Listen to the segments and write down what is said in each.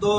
2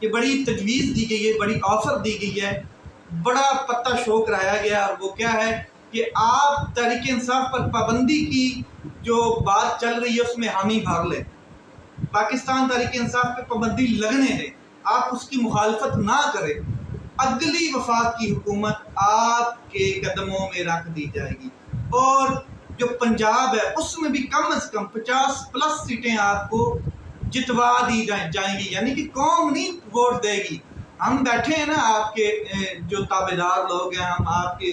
کہ بڑی تجویز دی گئی ہے، بڑی آفر دی گئی ہے، بڑا پتہ شو کرایا گیا، اور وہ کیا ہے کہ آپ تحریک انصاف پر پابندی کی جو بات چل رہی ہے اس میں حامی بھاگ لیں، پاکستان تحریک انصاف پہ پابندی لگنے دیں، آپ اس کی مخالفت نہ کریں، اگلی وفاق کی حکومت آپ کے قدموں میں رکھ دی جائے گی، اور جو پنجاب ہے اس میں بھی کم از کم 50+ سیٹیں آپ کو جتوا دی جائیں گی، یعنی کہ قوم نہیں ووٹ دے گی، ہم بیٹھے ہیں نا آپ کے جو تابع دار لوگ ہیں، ہم آپ کے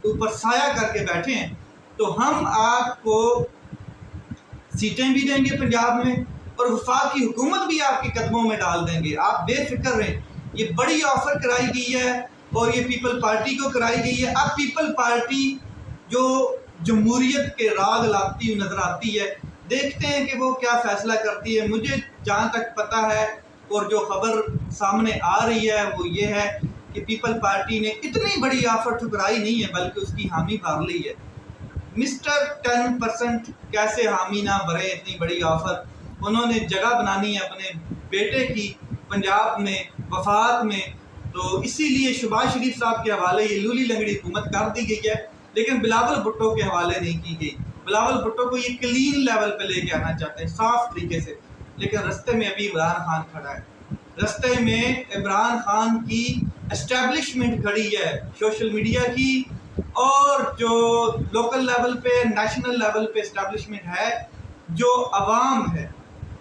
اوپر سایہ کر کے بیٹھے ہیں، تو ہم آپ کو سیٹیں بھی دیں گے پنجاب میں، اور وفاق کی حکومت بھی آپ کے قدموں میں ڈال دیں گے، آپ بے فکر رہیں۔ یہ بڑی آفر کرائی گئی ہے اور یہ پیپل پارٹی کو کرائی گئی ہے۔ اب پیپل پارٹی جو جمہوریت کے راگ لاتی ہوئی نظر آتی ہے، دیکھتے ہیں کہ وہ کیا فیصلہ کرتی ہے۔ مجھے جہاں تک پتہ ہے اور جو خبر سامنے آ رہی ہے وہ یہ ہے کہ پیپل پارٹی نے اتنی بڑی آفر ٹھکرائی نہیں ہے بلکہ اس کی حامی بھر لی ہے۔ مسٹر 10% کیسے حامی نہ بھرے اتنی بڑی آفر؟ انہوں نے جگہ بنانی ہے اپنے بیٹے کی پنجاب میں، وفاق میں، تو اسی لیے شہباز شریف صاحب کے حوالے یہ لولی لنگڑی حکومت کر دی گئی ہے، لیکن بلاول بھٹو کے حوالے نہیں کی گئی۔ بلاول بھٹو کو یہ کلین لیول پہ لے کے آنا چاہتے ہیں، صاف طریقے سے، لیکن رستے میں ابھی عمران خان کھڑا ہے، رستے میں عمران خان کی اسٹیبلشمنٹ کھڑی ہے، سوشل میڈیا کی اور جو لوکل لیول پہ، نیشنل لیول پہ اسٹیبلشمنٹ ہے، جو عوام ہے،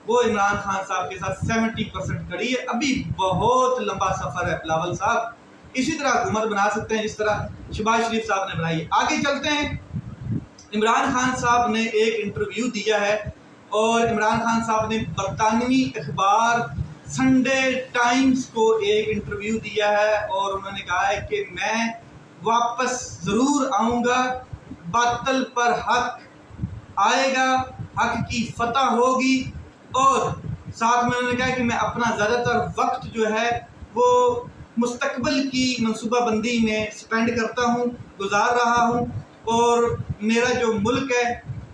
وہ عمران خان صاحب کے ساتھ 70% کھڑی ہے۔ ابھی بہت لمبا سفر ہے بلاول صاحب، اسی طرح حکومت بنا سکتے ہیں جس طرح شہباز شریف صاحب نے بنائی ہے۔ آگے چلتے ہیں۔ عمران خان صاحب نے ایک انٹرویو دیا ہے، اور عمران خان صاحب نے برطانوی اخبار سنڈے ٹائمز کو ایک انٹرویو دیا ہے، اور انہوں نے کہا ہے کہ میں واپس ضرور آؤں گا، باطل پر حق آئے گا، حق کی فتح ہوگی، اور ساتھ میں انہوں نے کہا کہ میں اپنا زیادہ تر وقت جو ہے وہ مستقبل کی منصوبہ بندی میں سپینڈ کرتا ہوں، گزار رہا ہوں، اور میرا جو ملک ہے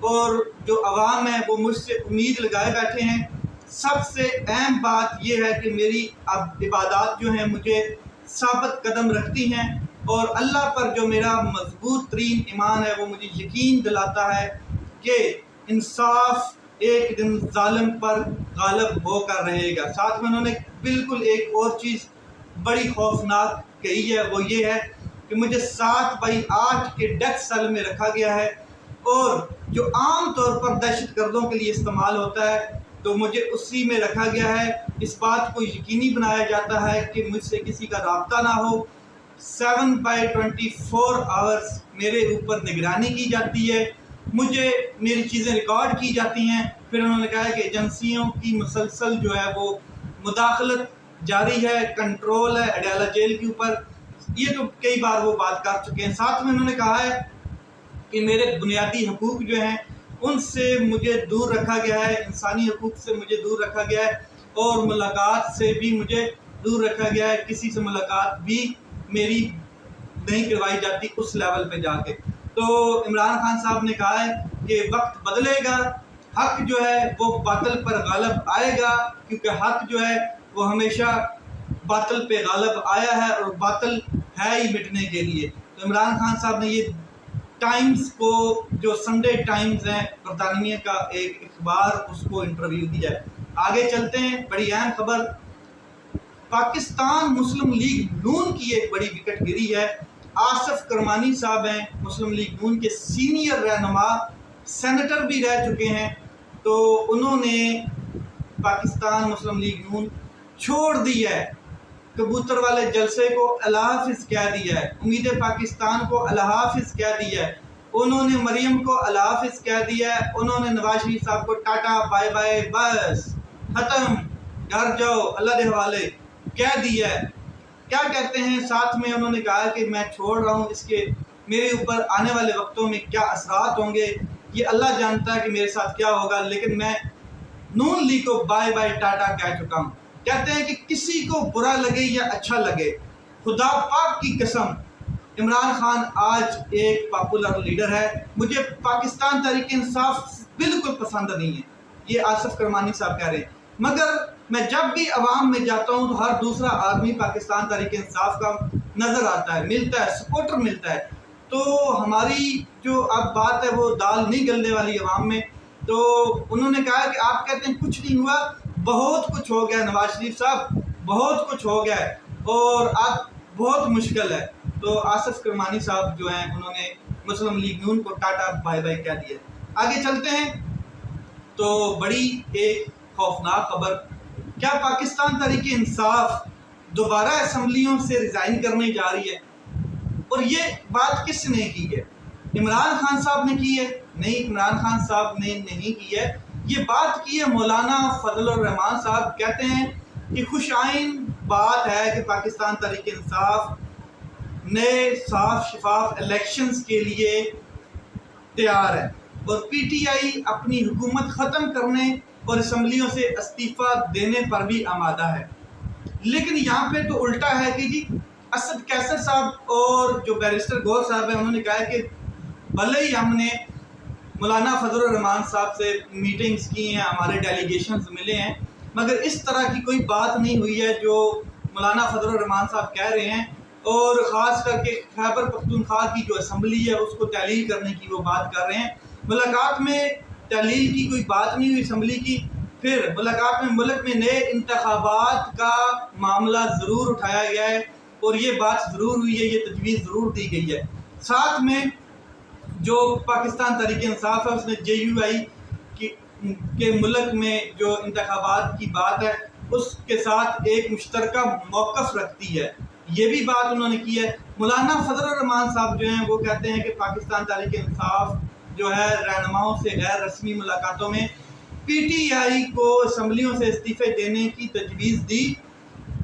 اور جو عوام ہے وہ مجھ سے امید لگائے بیٹھے ہیں۔ سب سے اہم بات یہ ہے کہ میری اب عبادات جو ہیں مجھے ثابت قدم رکھتی ہیں، اور اللہ پر جو میرا مضبوط ترین ایمان ہے وہ مجھے یقین دلاتا ہے کہ انصاف ایک دن ظالم پر غالب ہو کر رہے گا۔ ساتھ میں انہوں نے بالکل ایک اور چیز بڑی خوفناک کہی ہے، وہ یہ ہے کہ مجھے 7/8 کے ڈیتھ سیل میں رکھا گیا ہے، اور جو عام طور پر دہشت گردوں کے لیے استعمال ہوتا ہے تو مجھے اسی میں رکھا گیا ہے۔ اس بات کو یقینی بنایا جاتا ہے کہ مجھ سے کسی کا رابطہ نہ ہو، 7/24 آورس میرے اوپر نگرانی کی جاتی ہے، مجھے میری چیزیں ریکارڈ کی جاتی ہیں۔ پھر انہوں نے کہا کہ ایجنسیوں کی مسلسل جو ہے وہ مداخلت جاری ہے، کنٹرول ہے اڈیالہ جیل کے اوپر، یہ تو کئی بار وہ بات کر چکے ہیں۔ ساتھ میں انہوں نے کہا ہے کہ میرے بنیادی حقوق جو ہیں ان سے مجھے دور رکھا گیا ہے، انسانی حقوق سے مجھے دور رکھا گیا ہے، اور ملاقات سے بھی مجھے دور رکھا گیا ہے، کسی سے ملاقات بھی میری نہیں کروائی جاتی اس لیول پہ جا کے۔ تو عمران خان صاحب نے کہا ہے کہ وقت بدلے گا، حق جو ہے وہ باطل پر غالب آئے گا، کیونکہ حق جو ہے وہ ہمیشہ باطل پہ غالب آیا ہے، اور باطل ہے ہی مٹنے کے لیے۔ تو عمران خان صاحب نے یہ ٹائمز کو، جو سنڈے ٹائمز ہیں برطانیہ کا ایک اخبار، اس کو انٹرویو دیا ہے۔ آگے چلتے ہیں۔ بڑی اہم خبر، پاکستان مسلم لیگ نون کی ایک بڑی وکٹ گری ہے۔ آصف کرمانی صاحب ہیں مسلم لیگ نون کے سینئر رہنما، سینیٹر بھی رہ چکے ہیں، تو انہوں نے پاکستان مسلم لیگ نون چھوڑ دی ہے، کبوتر والے جلسے کو اللہ حافظ کہہ دیا ہے، امید پاکستان کو اللہ حافظ کہہ دیا ہے، انہوں نے مریم کو اللہ حافظ کہہ دیا ہے، انہوں نے نواز شریف صاحب کو ٹاٹا بائے بائے بس ختم، گھر جاؤ اللہ کے حوالے کہہ دیا ہے۔ کیا کہتے ہیں ساتھ میں انہوں نے کہا کہ میں چھوڑ رہا ہوں، اس کے میرے اوپر آنے والے وقتوں میں کیا اثرات ہوں گے یہ اللہ جانتا ہے کہ میرے ساتھ کیا ہوگا، لیکن میں نون لیگ کو بائے بائے ٹاٹا کہہ چکا ہوں۔ کہتے ہیں کہ کسی کو برا لگے یا اچھا لگے، خدا پاک کی قسم عمران خان آج ایک پاپولر لیڈر ہے، مجھے پاکستان تحریک انصاف بالکل پسند نہیں ہے، یہ آصف کرمانی صاحب کہہ رہے ہیں، مگر میں جب بھی عوام میں جاتا ہوں تو ہر دوسرا آدمی پاکستان تحریک انصاف کا نظر آتا ہے، ملتا ہے، سپورٹر ملتا ہے۔ تو ہماری جو اب بات ہے وہ دال نہیں گلنے والی عوام میں۔ تو انہوں نے کہا کہ آپ کہتے ہیں کچھ نہیں ہوا، بہت کچھ ہو گیا نواز شریف صاحب، بہت کچھ ہو گیا ہے اور اب بہت مشکل ہے۔ تو آصف کرمانی صاحب جو ہیں انہوں نے مسلم لیگ نون کو ٹاٹا بائی بائی کہہ دیا۔ آگے چلتے ہیں تو بڑی ایک خوفناک خبر، کیا پاکستان تحریک انصاف دوبارہ اسمبلیوں سے ریزائن کرنے جا رہی ہے؟ اور یہ بات کس نے کی ہے؟ عمران خان صاحب نے کی ہے؟ نہیں، عمران خان صاحب نے نہیں کی ہے، یہ بات کی ہے مولانا فضل الرحمان صاحب۔ کہتے ہیں کہ خوش آئین بات ہے کہ پاکستان تحریک انصاف نئے صاف شفاف الیکشنز کے لیے تیار ہے اور پی ٹی آئی اپنی حکومت ختم کرنے اور اسمبلیوں سے استعفیٰ دینے پر بھی آمادہ ہے۔ لیکن یہاں پہ تو الٹا ہے کہ جی اسد کیسر صاحب اور جو بیرسٹر گور صاحب ہیں انہوں نے کہا کہ بھلے ہی ہم نے مولانا فضل الرحمان صاحب سے میٹنگز کی ہیں، ہمارے ڈیلیگیشنز ملے ہیں، مگر اس طرح کی کوئی بات نہیں ہوئی ہے جو مولانا فضل الرحمان صاحب کہہ رہے ہیں، اور خاص کر کے خیبر پختونخوا کی جو اسمبلی ہے اس کو تحلیل کرنے کی وہ بات کر رہے ہیں۔ ملاقات میں تحلیل کی کوئی بات نہیں ہوئی اسمبلی کی۔ پھر ملاقات میں ملک میں نئے انتخابات کا معاملہ ضرور اٹھایا گیا ہے اور یہ بات ضرور ہوئی ہے، یہ تجویز ضرور دی گئی ہے۔ ساتھ میں جو پاکستان تحریک انصاف ہے اس نے جے یو آئی کے ملک میں جو انتخابات کی بات ہے اس کے ساتھ ایک مشترکہ موقف رکھتی ہے، یہ بھی بات انہوں نے کی ہے۔ مولانا فضل الرحمان صاحب جو ہیں وہ کہتے ہیں کہ پاکستان تحریک انصاف جو ہے رہنماؤں سے غیر رسمی ملاقاتوں میں پی ٹی آئی کو اسمبلیوں سے استعفے دینے کی تجویز دی۔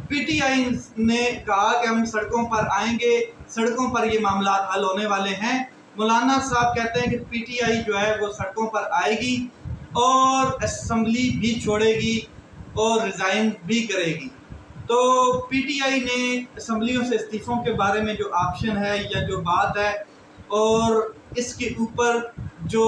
پی ٹی آئی نے کہا کہ ہم سڑکوں پر آئیں گے، سڑکوں پر یہ معاملات حل ہونے والے ہیں۔ مولانا صاحب کہتے ہیں کہ پی ٹی آئی جو ہے وہ سڑکوں پر آئے گی اور اسمبلی بھی چھوڑے گی اور ریزائن بھی کرے گی۔ تو پی ٹی آئی نے اسمبلیوں سے استعفوں کے بارے میں جو آپشن ہے یا جو بات ہے اور اس کے اوپر جو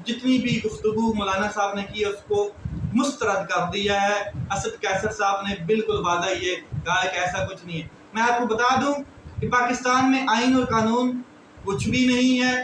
جتنی بھی گفتگو مولانا صاحب نے کی ہے اس کو مسترد کر دیا ہے۔ اسد کیسر صاحب نے بالکل وعدہ یہ کہا ہے کہ ایسا کچھ نہیں ہے۔ میں آپ کو بتا دوں کہ پاکستان میں آئین اور قانون کچھ بھی نہیں ہے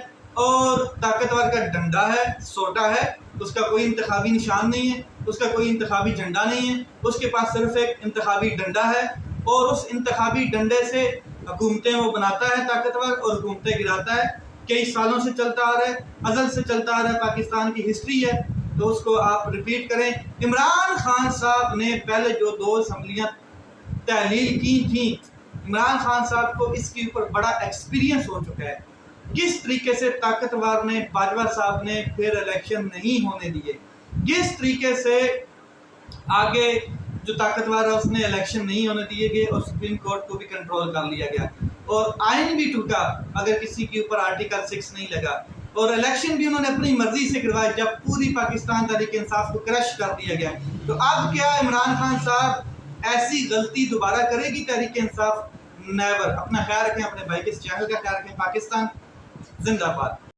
اور طاقتور کا ڈنڈا ہے، سوٹا ہے، اس کا کوئی انتخابی نشان نہیں ہے، اس کا کوئی انتخابی جھنڈا نہیں ہے، اس کے پاس صرف ایک انتخابی ڈنڈا ہے اور اس انتخابی ڈنڈے سے حکومتیں وہ بناتا ہے طاقتور اور حکومتیں گراتا ہے۔ کئی سالوں سے چلتا آ رہا ہے، ازل سے چلتا آ رہا ہے، پاکستان کی ہسٹری ہے، تو اس کو آپ ریپیٹ کریں۔ عمران خان صاحب نے پہلے جو 2 اسمبلیاں تحلیل کی تھیں، عمران خان صاحب کو اس کے اوپر بڑا ایکسپیرینس ہو چکا ہے، کس طریقے سے طاقتور نے باجوہ صاحب نے پھر الیکشن نہیں ہونے دیے، کس طریقے سے آگے جو طاقتور ہے اس نے الیکشن نہیں ہونے دیے گئے اور سپریم کورٹ کو بھی کنٹرول کر لیا گیا اور آئین بھی ٹوٹا اگر کسی کے اوپر آرٹیکل 6 نہیں لگا، اور الیکشن بھی انہوں نے اپنی مرضی سے کروائے جب پوری پاکستان تحریک انصاف کو کرش کر دیا گیا۔ تو اب کیا عمران خان صاحب ایسی غلطی دوبارہ کرے گی تحریک انصاف؟ نیور۔ اپنا خیال رکھیں، اپنے بھائی کے اس چینل کا خیال رکھیں۔ پاکستان زندہ باد۔